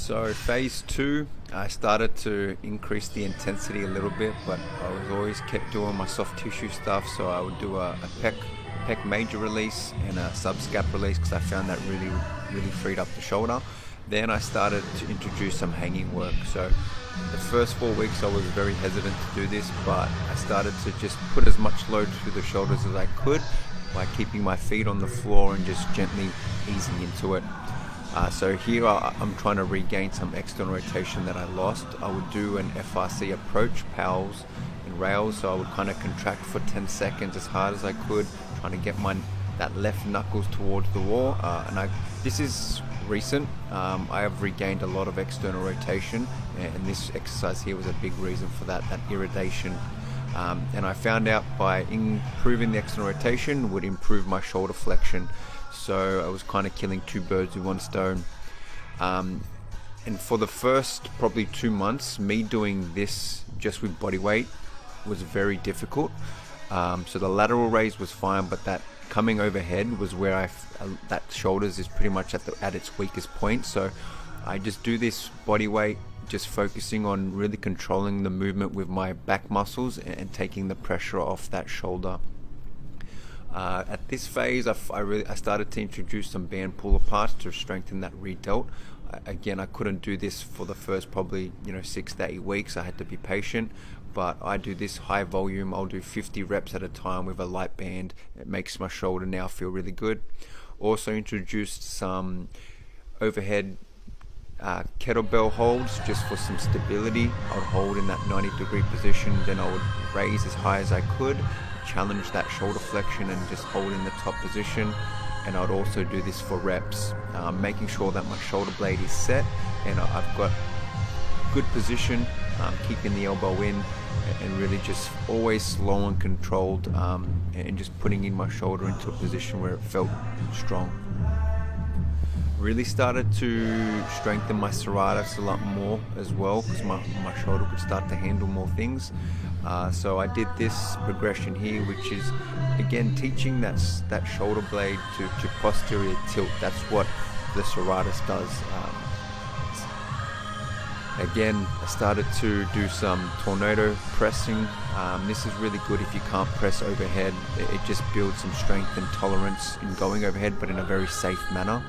So phase two, I started to increase the intensity a little bit, but I was always kept doing my soft tissue stuff. So I would do a pec major release and a subscap release because I found that really freed up the shoulder. Then I started to introduce some hanging work. So the first 4 weeks I was very hesitant to do this, but I started to just put as much load through the shoulders as I could by keeping my feet on the floor and just gently easing into it. So here I'm trying to regain some external rotation that I lost. I would do an FRC approach, pals and rails, so I would kind of contract for 10 seconds as hard as I could, trying to get that left knuckles towards the wall. This is recent. I have regained a lot of external rotation, and this exercise here was a big reason for that irritation. And I found out by improving the external rotation would improve my shoulder flexion. So I was kind of killing two birds with one stone. And for the first probably 2 months, me doing this just with body weight was very difficult. So the lateral raise was fine, but that coming overhead was where that shoulders is pretty much at its weakest point. So I just do this body weight, just focusing on really controlling the movement with my back muscles and taking the pressure off that shoulder. At this phase, I started to introduce some band pull aparts to strengthen that rear delt. Again, I couldn't do this for the first probably 6 to 8 weeks. I had to be patient, but I do this high volume. I'll do 50 reps at a time with a light band. It makes my shoulder now feel really good. Also introduced some overhead kettlebell holds just for some stability. I would hold in that 90-degree position, then I would raise as high as I could, challenge that shoulder flexion and just hold in the top position. And I'd also do this for reps, making sure that my shoulder blade is set and I've got good position, keeping the elbow in, and really just always slow and controlled, and just putting in my shoulder into a position where it felt strong. Really started to strengthen my serratus a lot more as well, because my shoulder could start to handle more things. So I did this progression here, which is again teaching that shoulder blade to posterior tilt. That's what the serratus does. Again, I started to do some tornado pressing. This is really good if you can't press overhead. It just builds some strength and tolerance in going overhead, but in a very safe manner.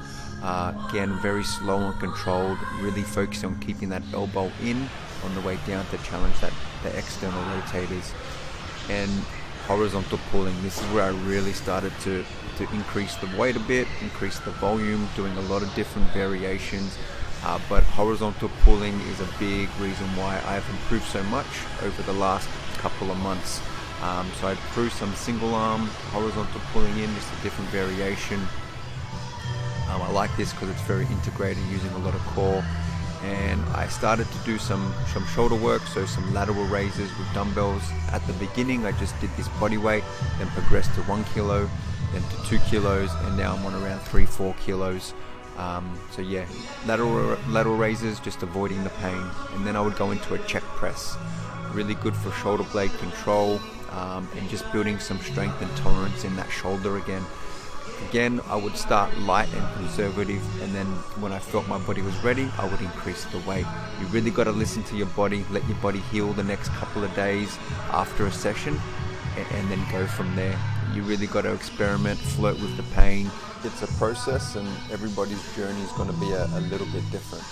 Again, very slow and controlled, really focusing on keeping that elbow in on the way down to challenge the external rotators. And horizontal pulling, this is where I really started to increase the weight a bit, increase the volume, doing a lot of different variations. But horizontal pulling is a big reason why I've improved so much over the last couple of months. So I threw some single arm horizontal pulling in, just a different variation. I like this because it's very integrated, using a lot of core. And I started to do some shoulder work, so some lateral raises with dumbbells. At the beginning I just did this body weight, then progressed to 1 kilo, then to 2 kilos, and now I'm on around 3-4 kilos. So yeah, lateral raises, just avoiding the pain. And then I would go into a check press, really good for shoulder blade control, and just building some strength and tolerance in that shoulder again. Again, I would start light and conservative, and then when I felt my body was ready, I would increase the weight. You really got to listen to your body, let your body heal the next couple of days after a session, and then go from there. You really got to experiment, flirt with the pain. It's a process, and everybody's journey is going to be a little bit different.